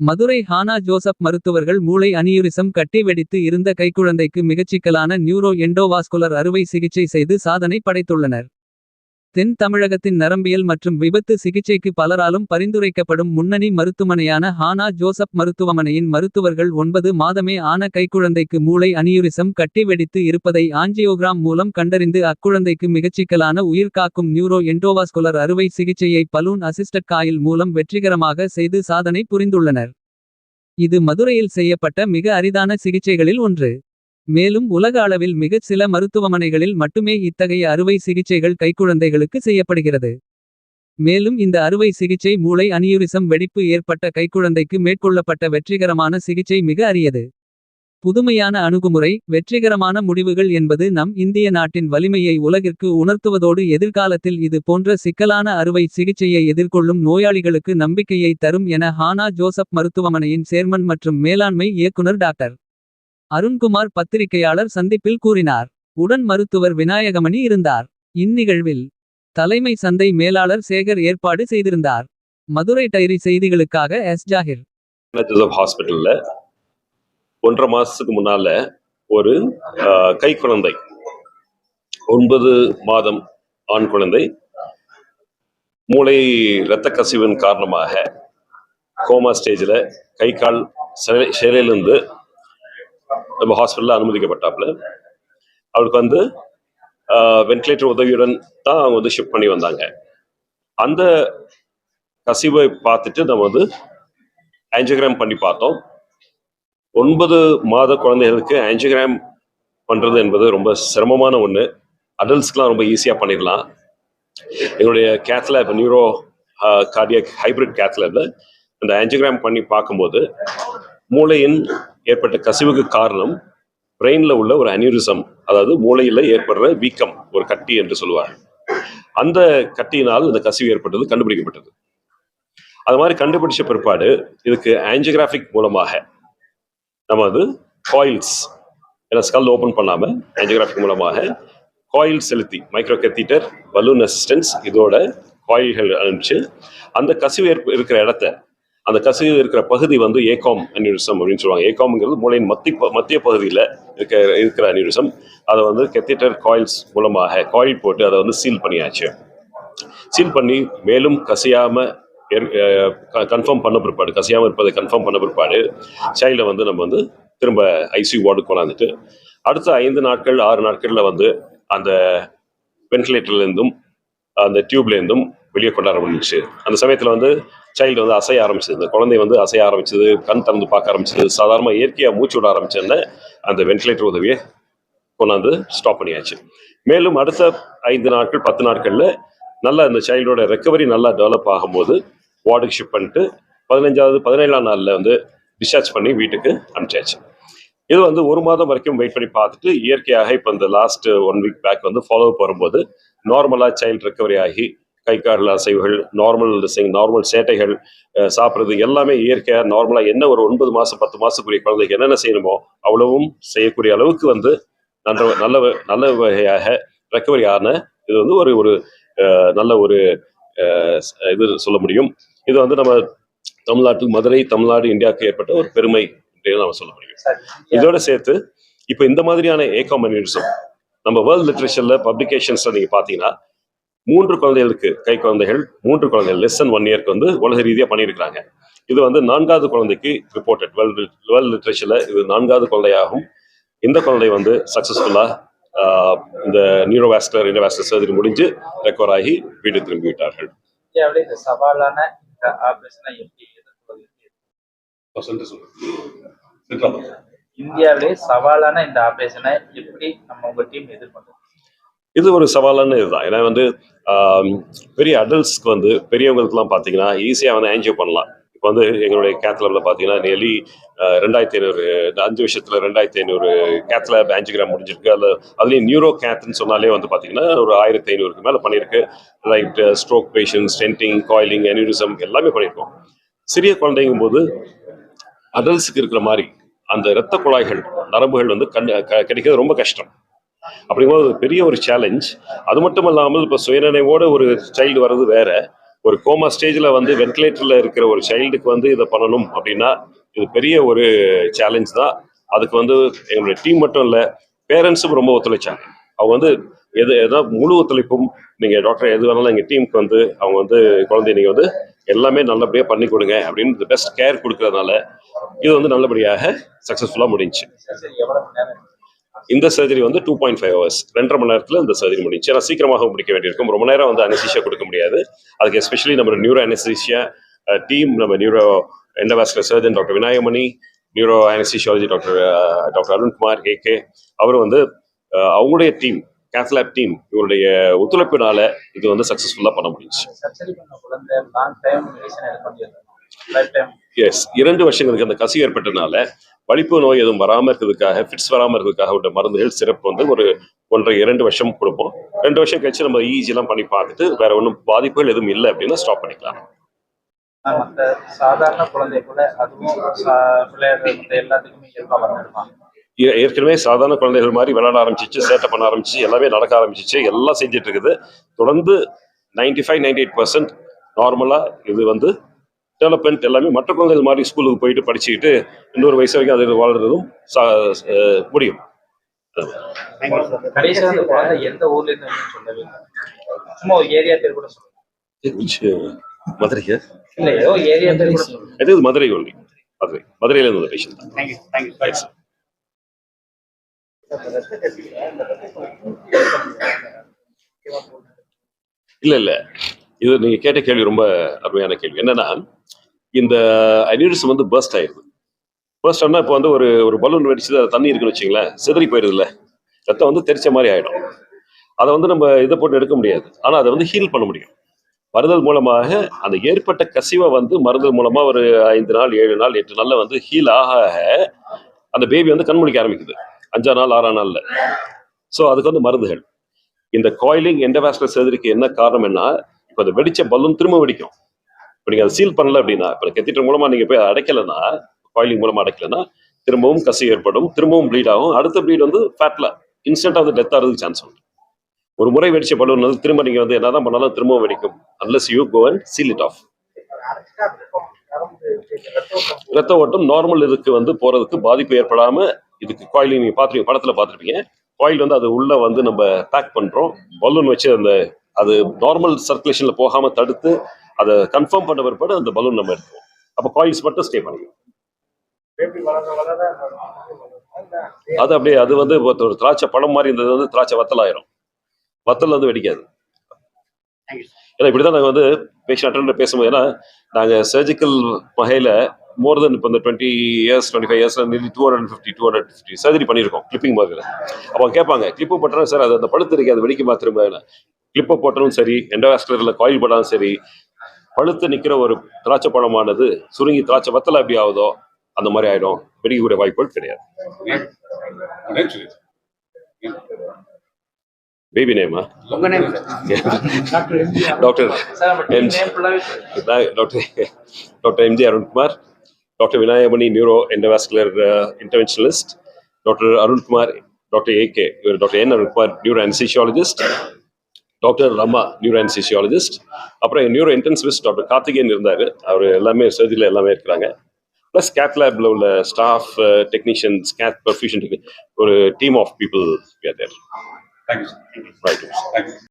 Madurai Hannah Joseph மருத்துவர்கள் மூளை aneurysm கட்டி வெடித்து இருந்த கைக்குழந்தைக்கு மிகச்சிக்கலான நியூரோ எண்டோவாஸ்குலர் அறுவை சிகிச்சை செய்து சாதனை படைத்துள்ளனர். தென் தமிழகத்தின் நரம்பியல் மற்றும் விபத்து சிகிச்சைக்கு பலராலும் பரிந்துரைக்கப்படும் முன்னணி மருத்துவமனையான ஹானா ஜோசப் மருத்துவமனையின் மருத்துவர்கள் 9 மாதமே ஆன கைக்குழந்தைக்கு மூளை அனியூரிசம் கட்டி வெடித்து இருப்பதை ஆஞ்சியோகிராம் மூலம் கண்டறிந்து அக்குழந்தைக்கு மிகச்சிக்கலான உயிர்காக்கும் நியூரோ எண்டோவாஸ்குலர் அறுவை சிகிச்சையை பலூன் அசிஸ்டட் காயில் மூலம் வெற்றிகரமாக செய்து சாதனை புரிந்துள்ளனர். இது மதுரையில் செய்யப்பட்ட மிக அரிதான சிகிச்சைகளில் ஒன்று. மேலும் உலக அளவில் மிகச் சில மருத்துவமனைகளில் மட்டுமே இத்தகைய அறுவை சிகிச்சைகள் கைக்குழந்தைகளுக்கு செய்யப்படுகிறது. மேலும் இந்த அறுவை சிகிச்சை மூளை அனியூரிசம் வெடிப்பு ஏற்பட்ட கைக்குழந்தைக்கு மேற்கொள்ளப்பட்ட வெற்றிகரமான சிகிச்சை மிக அரியது. புதுமையான அணுகுமுறை, வெற்றிகரமான முடிவுகள் என்பது நம் இந்திய நாட்டின் வலிமையை உலகிற்கு உணர்த்துவதோடு எதிர்காலத்தில் இது போன்ற சிக்கலான அறுவை சிகிச்சையை எதிர்கொள்ளும் நோயாளிகளுக்கு நம்பிக்கையை தரும் என ஹானா ஜோசப் மருத்துவமனையின் சேர்மன் மற்றும் மேலாண்மை இயக்குனர் டாக்டர் அருண்குமார் பத்திரிகையாளர் சந்திப்பில் கூறினார். உடன் மருத்துவர் விநாயகமணி இருந்தார். இந்நிகழ்வில் தலைமை சந்தை மேலாளர் சேகர் ஏற்பாடு செய்திருந்தார். மதுரை டைரி செய்திகளுக்காக எஸ். ஜாகிர். ஹாஸ்பிட்டல்ல 1.5 மாசத்துக்கு முன்னால ஒரு கை குழந்தை 9 மாதம் ஆண் குழந்தை மூளை இரத்த கசிவின் காரணமாக கோமா ஸ்டேஜில் கை கால் செயலிலிருந்து நம்ம ஹாஸ்பிட்டலில் அனுமதிக்கப்பட்டாப்புல. அவருக்கு வென்டிலேட்டர் உதவியுடன் தான் அவங்க ஷிஃப்ட் பண்ணி வந்தாங்க. அந்த கசிவை பார்த்துட்டு நம்ம ஆஞ்சியோகிராம் பண்ணி பார்த்தோம். 9 மாத குழந்தைகளுக்கு ஆஞ்சியோகிராம் பண்ணுறது என்பது ரொம்ப சிரமமான ஒன்று. அடல்ட்ஸ்க்கெலாம் ரொம்ப ஈஸியாக பண்ணிடலாம். எங்களுடைய கேத்லேப் நியூரோ கார்டியாக் ஹைப்ரிட் கேத்லேபில் அந்த ஆஞ்சியோகிராம் பண்ணி பார்க்கும்போது மூளையின் ஏற்பட்ட கசிவுக்கு காரணம் பிரெயினில் உள்ள ஒரு அனியூரிசம், அதாவது மூளையில் ஏற்படுற வீக்கம், ஒரு கட்டி என்று சொல்லுவார். அந்த கட்டியினால் இந்த கசிவு ஏற்பட்டது கண்டுபிடிக்கப்பட்டது. அது மாதிரி கண்டுபிடிச்ச பிற்பாடு இதுக்கு ஆஞ்சியோகிராஃபிக் மூலமாக நம்ம காயில்ஸ், ஏன்னா ஸ்கல் ஓப்பன் பண்ணாமல் ஆஞ்சியோகிராஃபிக் மூலமாக காயில் செலுத்தி மைக்ரோ கத்தீட்டர், பலூன் அசிஸ்டன்ஸ், இதோட காயில்கள் அனுப்பிச்சு அந்த கசிவு இருக்கிற இடத்த, அந்த கசிவு இருக்கிற பகுதி ஏகாம் அனியூரிசம் அப்படின்னு சொல்லுவாங்க. ஏகாம்ங்கிறது மூளையின் மத்திய பகுதியில் இருக்கிற அனியூரிசம். அதை கெத்தீட்டர் காயில்ஸ் மூலமாக காயில் போட்டு அதை சீல் பண்ணியாச்சு. சீல் பண்ணி மேலும் கசியாமல் கன்ஃபார்ம் பண்ண பிற்பாடு, கசியாமல் இருப்பதை கன்ஃபார்ம் பண்ண பிற்பாடு சைல்டை நம்ம திரும்ப ஐசியூ வார்டுக்கு கொண்டாந்துட்டு அடுத்த 5 நாட்கள் 6 நாட்களில் அந்த வென்டிலேட்டர்லேருந்தும் அந்த டியூப்லேருந்தும் வெளியே கொண்டாட முடிஞ்சிச்சு. அந்த சமயத்தில் சைல்டு அசைய ஆரம்பிச்சது, இந்த குழந்தை அசைய ஆரம்பிச்சது, கண் திறந்து பார்க்க ஆரம்பிச்சது, சாதாரணமாக இயற்கையாக மூச்சு விட ஆரம்பிச்சதுன்னு அந்த வென்டிலேட்டர் உதவியை கொண்டாந்து ஸ்டாப் பண்ணியாச்சு. மேலும் அடுத்த 5 நாட்கள் 10 நாட்களில் நல்லா இந்த சைல்டோட ரெக்கவரி நல்லா டெவலப் ஆகும்போது வார்டுக்கு ஷிஃப்ட் பண்ணிட்டு 15வது 17ஆம் நாளில் டிஸ்சார்ஜ் பண்ணி வீட்டுக்கு அனுப்பிச்சாச்சு. இது 1 மாதம் வரைக்கும் வெயிட் பண்ணி பார்த்துட்டு இயற்கையாக இப்போ இந்த last 1 week back follow up வரும்போது நார்மலாக சைல்டு ரெக்கவரி ஆகி கை கால் அசைவுகள், நார்மல் சேட்டைகள், சாப்பிட்றது எல்லாமே இயற்கையாக நார்மலாக என்ன ஒரு 9 மாதம் 10 மாதத்துக்குரிய குழந்தைக்கு என்னென்ன செய்யணுமோ அவ்வளவும் செய்யக்கூடிய அளவுக்கு நல்ல வகையாக ரெக்கவரி ஆன இது ஒரு நல்ல ஒரு இது சொல்ல முடியும். இது நம்ம தமிழ்நாட்டு மதுரை, தமிழ்நாடு, இந்தியாவுக்கு ஏற்பட்ட ஒரு பெருமை நம்ம சொல்ல முடியும். இதோட சேர்த்து இப்போ இந்த மாதிரியான ஏகாம் அனியூரிசம் நம்ம வேர்ல்ட் லிட்ரேச்சர்ல பப்ளிகேஷன்ஸ்ல நீங்க பாத்தீங்கன்னா 3 குழந்தைகளுக்கு, கை குழந்தைகள் 3 குழந்தைகள் லெஸ் தென் 1 இயர்க்கு உலக ரீதியாக பண்ணியிருக்கிறாங்க. இது 4வது குழந்தைக்கு ரிப்போர்ட்டட் வேர்ல்ட் லிட்ரேச்சர்ல இது 4வது குழந்தையாகும். இந்த குழந்தை சக்சஸ்ஃபுல்லா இந்த நியூரோவாஸ்குலர் இன்டர்வாஸ்குலர் சர்ஜரி முடிஞ்சு ரெக்கவர் ஆகி வீடு திரும்பி விட்டார்கள். இந்தியாவிலே சவாலான இந்த ஆபரேஷனை எப்படி உங்க டீம் எதிர்கொண்டது? இது ஒரு சவாலான இதுதான். ஏன்னா பெரிய அடல்ட்ஸ்க்கு பெரியவங்களுக்குலாம் பார்த்தீங்கன்னா ஈஸியாக ஆன்ஜியோ பண்ணலாம். இப்போ எங்களுடைய கேத்லேபில் பார்த்தீங்கன்னா நியர்லி 2500 5 வருஷத்தில் 2500 கேத்லேப் ஆன்ஜியோகிராம் முடிஞ்சிருக்கு. அதுலேயும் நியூரோ கேத்ன்னு சொன்னாலே பார்த்தீங்கன்னா ஒரு 1500க்கு மேலே பண்ணியிருக்கு. Right stroke patient, ஸ்டென்டிங், coiling, aneurysm எல்லாமே பண்ணியிருக்கோம். சிறிய குழந்தைங்கும் போது அடல்ட்ஸுக்கு இருக்கிற மாதிரி அந்த இரத்த குழாய்கள், நரம்புகள் கிடைக்கிறது ரொம்ப கஷ்டம். அப்படிங்கும்போது பெரிய ஒரு சேலஞ்ச். அது மட்டும் இல்லாமல் இப்போ சுயநினைவோட ஒரு சைல்டு வர்றது வேற, ஒரு கோமா ஸ்டேஜில் வந்து வென்டிலேட்டரில் இருக்கிற ஒரு சைல்டுக்கு வந்து இதை பண்ணணும் அப்படின்னா இது பெரிய ஒரு சேலஞ்ச் தான். அதுக்கு வந்து எங்களுடைய டீம் மட்டும் இல்லை, பேரண்ட்ஸும் ரொம்ப ஒத்துழைச்சாங்க. அவங்க வந்து ஏதாவது முழு ஒத்துழைப்பும், நீங்கள் டாக்டர் எது வேணாலும் எங்கள் டீமுக்கு வந்து அவங்க வந்து குழந்தைய நீங்கள் வந்து எல்லாமே நல்லபடியாக பண்ணி கொடுங்க அப்படின்னு பெஸ்ட் கேர் கொடுக்கறதுனால இது வந்து நல்லபடியாக சக்ஸஸ்ஃபுல்லாக முடிஞ்சுச்சு. இந்த சர்ஜரி வந்து 2.5 hours, 2.5 மணி நேரத்தில் இந்த சர்ஜரி முடிஞ்சு. ஏன்னா சீக்கிரமாக முடிக்க வேண்டியிருக்கும், ரொம்ப நேரம் வந்து அனஸ்தீசியா கொடுக்க முடியாது. அதுக்கு எஸ்பெஷலி நம்ம நியூரோ அனஸ்தீசியா டீம், நம்ம neuro endovascular surgeon doctor Vinayagamani, neuro anaesthesiology doctor Arunkumar AK, அவர் வந்து அவங்களுடைய டீம், கேத்லாப் டீம், இவருடைய ஒத்துழைப்பினால இது வந்து சக்ஸஸ்ஃபுல்லாக பண்ண முடிஞ்சு. எஸ், 2 வருஷங்களுக்கு அந்த கசி ஏற்பட்டதுனால வலிப்பு நோய் எதுவும் வராமல் இருக்கிறதுக்காக, ஃபிட்ஸ் வராமல் இருக்கிறதுக்காக உள்ள மருந்துகள் சிறப்பு வந்து ஒரு 1.5-2 வருஷம் கொடுப்போம். 2 வருஷம் கழிச்சு நம்ம EEG பண்ணி பார்த்துட்டு வேற ஒன்றும் பாதிப்புகள் எதுவும் இல்லை அப்படின்னா ஸ்டாப் பண்ணிக்கலாம். சாதாரண குழந்தை கூட அதுவும் எல்லாத்துக்குமே ஏற்கனவே சாதாரண குழந்தைகள் மாதிரி விளையாட ஆரம்பிச்சிச்சு, சேட்டை பண்ண ஆரம்பிச்சு, எல்லாமே நடக்க ஆரம்பிச்சிச்சு, எல்லாம் செஞ்சுட்டு இருக்குது. தொடர்ந்து 95-98% நார்மலா இது வந்து டெவலப்மெண்ட் எல்லாமே மற்ற குழந்தைகள் மாதிரி ஸ்கூலுக்கு போயிட்டு படிச்சுக்கிட்டு இன்னொரு வயசு வரைக்கும் அது வாழ்றதும் முடியும். எந்த ஊர்ல இருந்து சும்மா ஒரு ஏரியா பேர் கூட சொல்லுங்க. மதுரையா? இல்ல, ஏதோ ஏரியா பேர் கூட சொல்லுங்க. இது மதுரை ஒன்லி. மதுரையில இருந்து பேஷண்ட் தான். தேங்க்யூ. இல்ல, இது நீங்க கேட்ட கேள்வி ரொம்ப அருமையான கேள்வி. என்னன்னா, இந்த அனியூரிசம் வந்து பர்ஸ்ட் ஆயிடுது. பர்ஸ்ட் ஆனா இப்போ வந்து ஒரு பலூன் வெடிச்சு தண்ணி இருக்குன்னு வச்சுங்களேன், சிதறி போயிருதுல்ல, ரத்தம் வந்து தெரிச்ச மாதிரி ஆயிடும். அதை வந்து நம்ம இதை போட்டு எடுக்க முடியாது, ஆனா அதை வந்து ஹீல் பண்ண முடியும். மருந்தல் மூலமாக அந்த ஏற்பட்ட கசிவை வந்து மருந்தல் மூலமா ஒரு 5 நாள் 7 நாள் 8 நாள்ல வந்து ஹீல் ஆக அந்த பேபி வந்து கண்முழிக்க ஆரம்பிக்குது 5ஆம் நாள் 6ஆம் நாள்ல. ஸோ அதுக்கு வந்து மருந்துகள். இந்த காயிலிங் எண்டோவாஸ்குலர் சர்ஜரிக்கு என்ன காரணம்னா, இப்போ அந்த வெடிச்ச பலூன் திரும்ப வெடிக்கும். இப்போ நீங்க அதை சீல் பண்ணல அப்படின்னா, இப்போ கெத்திட்டர் மூலமா நீங்க போய் அடைக்கலைன்னா, காயிலிங் மூலமா அடைக்கலைன்னா திரும்பவும் கசி ஏற்படும், திரும்பவும் ப்ளீட் ஆகும். அடுத்த ப்ளீட் வந்து ஃபேட்ல இன்ஸ்டன்டா வந்து டெத் ஆகிறதுக்கு சான்ஸ் உண்டு. ஒரு முறை வெடிச்ச பலூன் வந்து திரும்ப நீங்க வந்து என்னதான் பண்ணாலும் திரும்பவும் வெடிக்கும், unless you go and seal it off. ரத்த ஓட்டம் நார்மல் இதுக்கு வந்து போறதுக்கு பாதிப்பு ஏற்படாம இதுக்கு காயிலிங் நீங்க பாத்துருப்பீங்க, படத்துல பாத்துருப்பீங்க. காயில் வந்து அது உள்ள வந்து நம்ம பேக் பண்றோம், பலூன் வச்சு அந்த அது நார்மல் சர்க்குலேஷன்ல போகாம தடுத்து அதை கன்ஃபார்ம் பண்ண பிற்பாடு அந்த பலூன் நம்ம எடுத்துவோம். அப்போ காயில்ஸ் மட்டும் ஸ்டே பண்ணிக்கும். அது அப்படியே அது வந்து ஒரு திராட்சை பழம் மாதிரி இருந்தது வந்து திராட்சை வத்தல் ஆயிரும், வத்தல் வந்து வெடிக்காது. ஏன்னா இப்படிதான் நாங்கள் வந்து பேஷண்ட் அட்டெண்டர் பேசும்போது, ஏன்னா நாங்கள் சர்ஜிக்கல் வகையில் மோர் தென் இப்போ இந்த 20 years 25 years 250 சர்ஜரி பண்ணியிருக்கோம் கிளிப்பிங் மாதிரி. அப்போ கேட்பாங்க, கிளிப்பு போட்டாலும் சார் அது அந்த பழுத்து இருக்கு, அது வெடிக்குமா திரும்ப? கிளிப்பை போட்டாலும் சரி, எண்டோவாஸ்குலரில் காயில் போட்டாலும் சரி, பழுத்து நிற்கிற ஒரு திராட்சை பழமானது சுருங்கி திராட்சை வத்தலை எப்படி ஆகுதோ அந்த மாதிரி ஆயிடும், வெடிக்கக்கூடிய வாய்ப்புகள் கிடையாது. பேபி நேமா? Doctor MG Arunkumar, doctor Vinayagamani neuro endovascular interventionalist, doctor Arunkumar, doctor AK, doctor N Arunkumar neuro anaesthesiologist, doctor Rama neuro anaesthesiologist, அப்புறம் நியூரோ இன்டென்சிவிஸ்ட் டாக்டர் கார்த்திகேயன் இருந்தார், அவர் எல்லாமே சர்ஜரியில் எல்லாமே இருக்கிறாங்க. ப்ளஸ் கேத் லேப்ல உள்ள ஸ்டாஃப், டெக்னீஷியன்ஸ், கேத் பர்ஃபியூஷன், ஒரு team of people. Thank you. Right. Thank you.